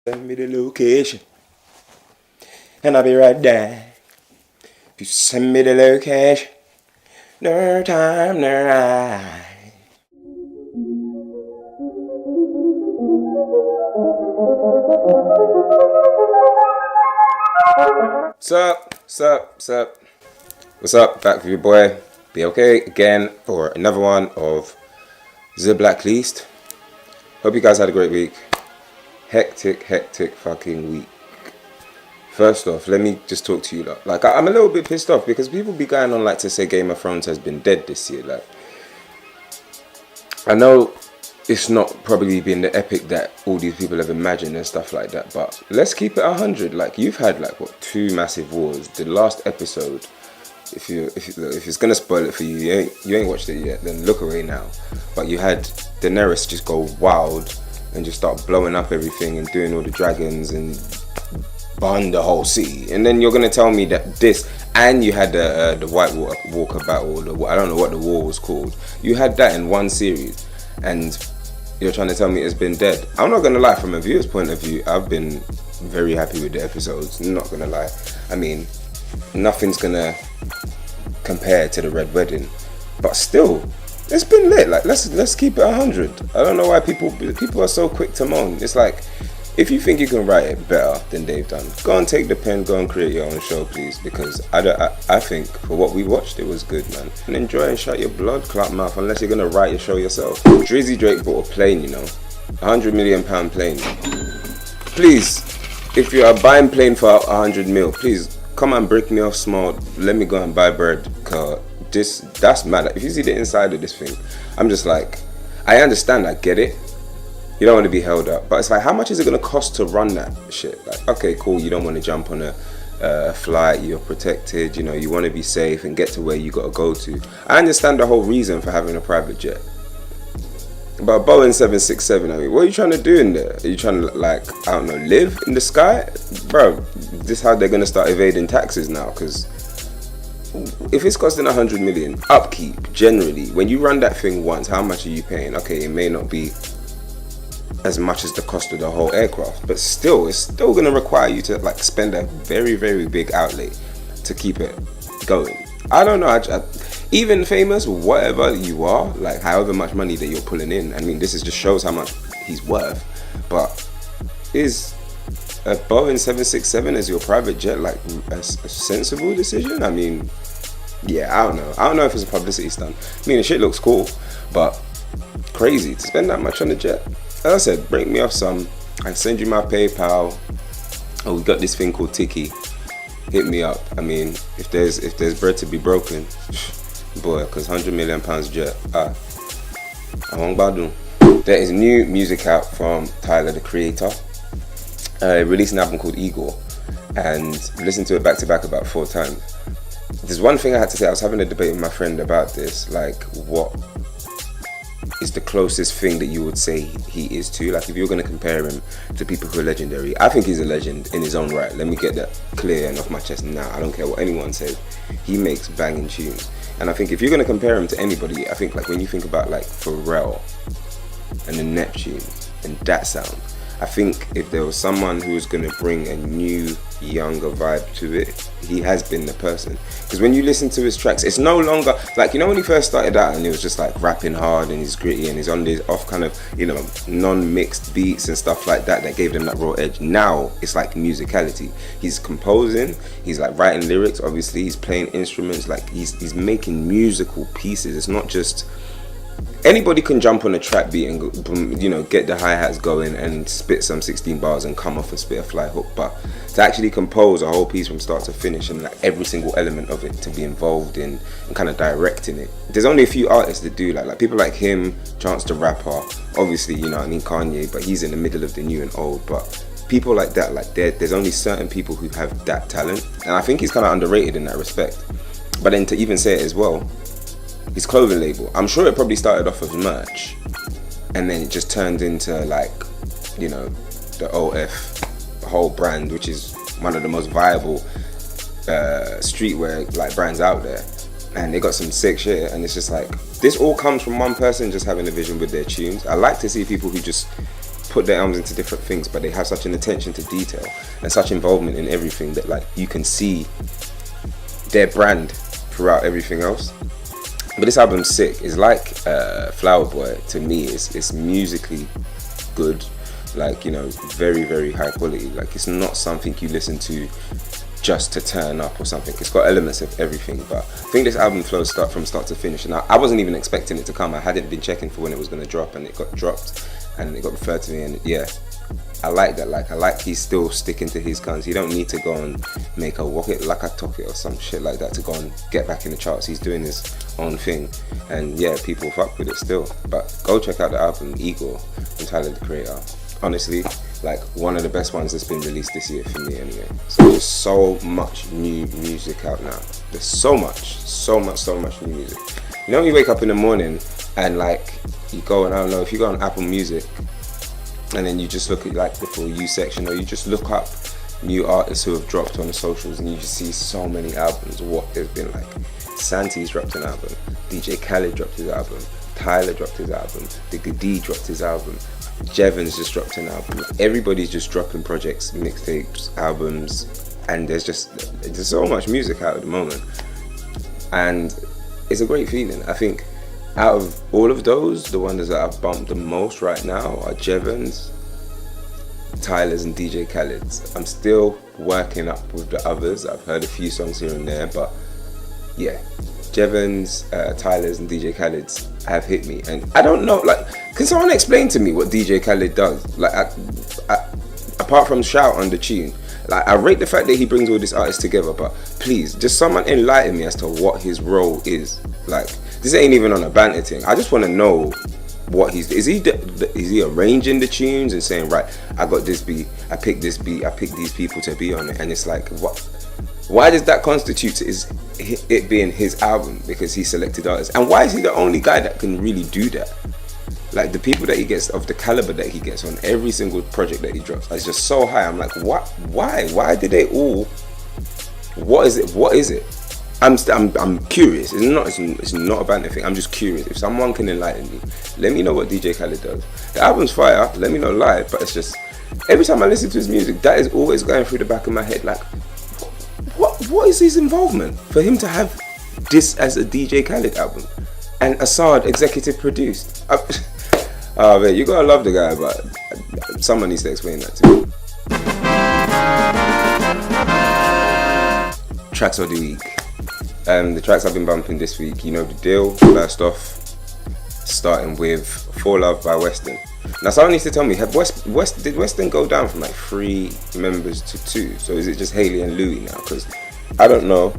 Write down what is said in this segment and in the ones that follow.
Send me the location, and I'll be right there. If you send me the location, no time, no ride. Sup? What's up? Back with your boy, Be Okay again for another one of The Blacklist. Hope you guys had a great week. Hectic fucking week. First off, let me just talk to you lot. Like, I'm a little bit pissed off because people be going on like to say Game of Thrones has been dead this year. Like, I know it's not probably been the epic that all these people have imagined and stuff like that, but let's keep it 100. Like, you've had like what, 2 massive wars. The last episode, if it's gonna spoil it for you, you ain't watched it yet, then look away now. But you had Daenerys just go wild and just start blowing up everything and doing all the dragons and burn the whole city. And then you're gonna tell me that this, and you had the White Walker battle, I don't know what the war was called. You had that in one series, and you're trying to tell me it's been dead. I'm not gonna lie, from a viewer's point of view, I've been very happy with the episodes. I'm not gonna lie. I mean, nothing's gonna compare to the Red Wedding, but still, it's been lit. Like, let's keep it 100. I don't know why people are so quick to moan. It's like, if you think you can write it better than they've done, go and take the pen, go and create your own show, please. Because I think for what we watched, it was good, man. And enjoy and shut your blood clot mouth unless you're gonna write your show yourself. Drizzy Drake bought a plane, you know, £100 million plane. Please, if you are buying plane for 100 mil, please come and break me off small. Let me go and buy bread. Cause that's mad. If you see the inside of this thing, I'm just like, I understand, I get it. You don't want to be held up, but it's like, how much is it going to cost to run that shit? Like, okay, cool, you don't want to jump on a flight, you're protected, you know, you want to be safe and get to where you got to go to. I understand the whole reason for having a private jet. But Boeing 767, I mean, what are you trying to do in there? Are you trying to, like, I don't know, live in the sky? Bro, this is how they're going to start evading taxes now, because if it's costing 100 million, upkeep, generally, when you run that thing once, how much are you paying? Okay, it may not be as much as the cost of the whole aircraft, but still, it's still going to require you to like spend a very, very big outlay to keep it going. I don't know, even famous, whatever you are, like however much money that you're pulling in, I mean, this just shows how much he's worth. But is a Boeing 767 as your private jet like a sensible decision? I mean, yeah, I don't know if it's a publicity stunt. I mean, the shit looks cool, but crazy to spend that much on a jet. As I said, break me off some. I send you my PayPal. Oh, we got this thing called Tiki. Hit me up. I mean, if there's bread to be broken, boy, because £100 million jet. I won't badu. There is new music out from Tyler, the Creator. Released an album called Igor, and listened to it back to back about 4 times. There's one thing I had to say. I was having a debate with my friend about this. Like, what is the closest thing that you would say he is to? Like, if you're going to compare him to people who are legendary, I think he's a legend in his own right. Let me get that clear and off my chest now. I don't care what anyone says. He makes banging tunes. And I think if you're going to compare him to anybody, I think like when you think about like Pharrell and the Neptune and that sound, I think if there was someone who was going to bring a new, younger vibe to it, he has been the person. Because when you listen to his tracks, it's no longer like, you know, when he first started out and it was just like rapping hard and he's gritty and he's on this off kind of, you know, non-mixed beats and stuff like that gave them that raw edge. Now it's like musicality. He's composing, he's like writing lyrics, obviously he's playing instruments, like he's making musical pieces. It's not just anybody can jump on a trap beat and, you know, get the hi-hats going and spit some 16 bars and come off and spit a fly hook, but to actually compose a whole piece from start to finish and like every single element of it to be involved in and kind of directing it, there's only a few artists that do like people like him, Chance the Rapper, obviously, you know, I mean Kanye, but he's in the middle of the new and old. But people like that, like there's only certain people who have that talent, and I think he's kind of underrated in that respect. But then to even say it as well, his clothing label, I'm sure it probably started off as merch and then it just turned into like, you know, the OF whole brand, which is one of the most viable streetwear like brands out there, and they got some sick shit. And it's just like, this all comes from one person just having a vision with their tunes. I like to see people who just put their albums into different things, but they have such an attention to detail and such involvement in everything that like you can see their brand throughout everything else. But this album's sick. It's like Flower Boy to me. It's musically good, like, you know, very, very high quality. Like, it's not something you listen to just to turn up or something. It's got elements of everything, but I think this album flows from start to finish, and I wasn't even expecting it to come. I hadn't been checking for when it was going to drop, and it got dropped and it got referred to me, and yeah, I like that. Like, I like he's still sticking to his guns. He don't need to go and make a walk it like I talk it or some shit like that to go and get back in the charts. He's doing his own thing, and yeah, people fuck with it still. But go check out the album Igor from Khaled the Creator. Honestly, like, one of the best ones that's been released this year for me anyway. So there's so much new music out now. There's so much new music. You know when you wake up in the morning and like you go, and I don't know, if you go on Apple Music and then you just look at like the For You section, or you just look up new artists who have dropped on the socials, and you just see so many albums. What there's been, like, Santi's dropped an album, DJ Khaled dropped his album, Tyler dropped his album, The Gadi dropped his album, Jevons just dropped an album. Everybody's just dropping projects, mixtapes, albums, and there's so much music out at the moment, and it's a great feeling. I think out of all of those, the ones that I've bumped the most right now are Jevons, Tyler's, and DJ Khaled's. I'm still working up with the others. I've heard a few songs here and there, but yeah, Jevons, Tyler's, and DJ Khaled's have hit me. And I don't know, like, can someone explain to me what DJ Khaled does? Like, apart from shout on the tune, like, I rate the fact that he brings all these artists together, but please, just someone enlighten me as to what his role is. Like, this ain't even on a banter thing. I just want to know what is he arranging the tunes and saying, right, I got this beat, I picked this beat, I picked these people to be on it, and it's like, what? Why does that constitute it being his album? Because he selected artists, and why is he the only guy that can really do that? Like, the people that he gets, of the caliber that he gets on every single project that he drops, is just so high. I'm like, what? Why did they all? What is it? I'm curious. It's not a banter thing. I'm just curious. If someone can enlighten me, let me know what DJ Khaled does. The album's fire. Let me know live. But it's just, every time I listen to his music, that is always going through the back of my head. Like, what is his involvement for him to have this as a DJ Khaled album, and Assad executive produced? Oh man, you gotta love the guy, but someone needs to explain that to me. Tracks of the week. The tracks I've been bumping this week, you know the deal. First off, starting with For Love by Weston. Now someone needs to tell me, did Weston go down from like 3 members to 2? So is it just Haley and Louis now? Because I don't know.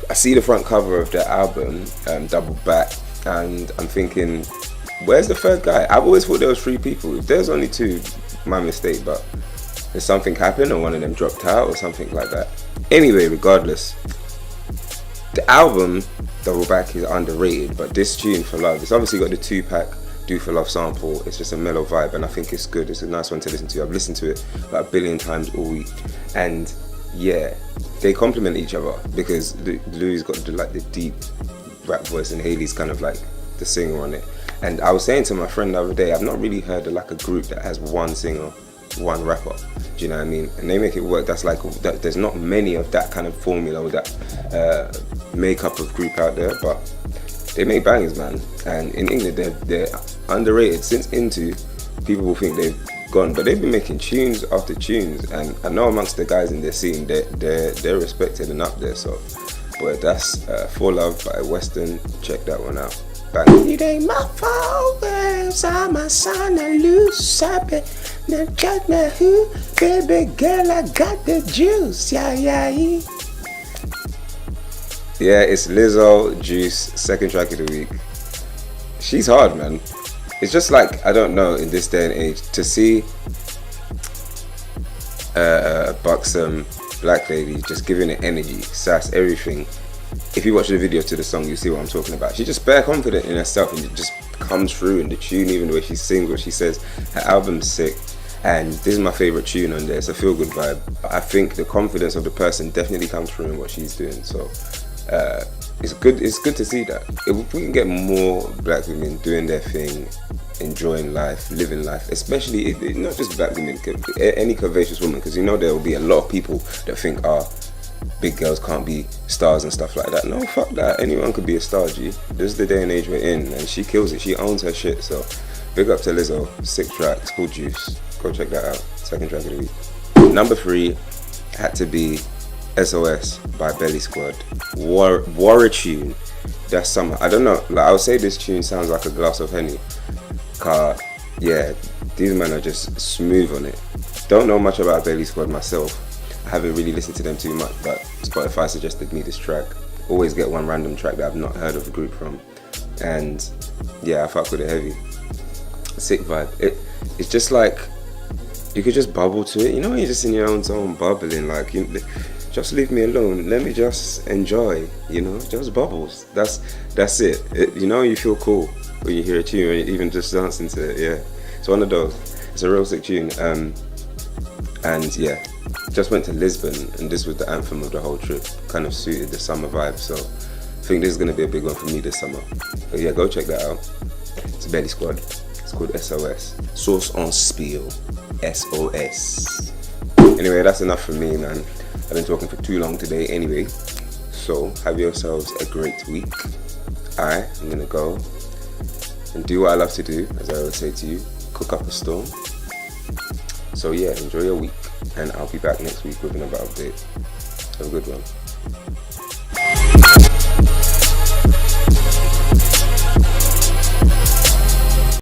I see the front cover of their album, Double Back, and I'm thinking, where's the third guy? I've always thought there was 3 people. If there's only 2, my mistake, but did something happen, or one of them dropped out, or something like that? Anyway, regardless, the album Double Back is underrated, but this tune For Love, it's obviously got the 2-pack Do For Love sample. It's just a mellow vibe, and I think it's good. It's a nice one to listen to. I've listened to it about 1 billion times all week, and yeah, they complement each other, because Louis got the deep rap voice, and Haley's kind of like the singer on it. And I was saying to my friend the other day, I've not really heard like a group that has one singer, one rapper. Do you know what I mean? And they make it work. That's like that. There's not many of that kind of formula or that makeup of group out there, but they make bangers, man. And in England, they're underrated. Since Into, people will think they've gone, but they've been making tunes after tunes. And I know amongst the guys in their scene, they're respected and up there. So, but that's For Love by Weston. Check that one out. Bang. It ain't my fault, I'm a son of loose happy. Now got my who, baby girl, I got the juice, yeah. Yeah, it's Lizzo, Juice, second track of the week. She's hard, man. It's just like, I don't know, in this day and age, to see a buxom black lady just giving it energy, sass, everything. If you watch the video to the song, you see what I'm talking about. She's just bare confident in herself, and it just comes through in the tune, even the way she sings, what she says. Her album's sick, and this is my favorite tune on there. It's a feel-good vibe. I think the confidence of the person definitely comes through in what she's doing. So it's good to see that. If we can get more black women doing their thing enjoying life, living life, especially not just black women, any curvaceous woman, because you know there will be a lot of people that think, big girls can't be stars and stuff like that. No, fuck that. Anyone could be a star, G. This is the day and age we're in, and she kills it. She owns her shit. So big up to Lizzo. Sick track. It's called Juice. Go check that out. Second track of the week. Number 3 had to be SOS by Belly Squad. War tune. That's summer. I don't know. Like, I would say this tune sounds like a glass of Henny. Yeah, these men are just smooth on it. Don't know much about Belly Squad myself. I haven't really listened to them too much, but Spotify suggested me this track. Always get one random track that I've not heard of a group from, and yeah, I fuck with it heavy. Sick vibe. It's just like you could just bubble to it. You know, when you're just in your own zone bubbling, like just leave me alone. Let me just enjoy. You know, just bubbles. That's it. You know, you feel cool when you hear a tune, or even just dancing to it. Yeah, it's one of those. It's a real sick tune. And yeah. Just went to Lisbon, and this was the anthem of the whole trip. Kind of suited the summer vibe, so I think this is going to be a big one for me this summer. But yeah, go check that out. It's Belly Squad. It's called SOS. Sauce on Spiel. SOS. Anyway, that's enough from me, man. I've been talking for too long today anyway. So have yourselves a great week. I'm going to go and do what I love to do, as I always say to you. Cook up a storm. So yeah, enjoy your week, and I'll be back next week with another update. Have a good one.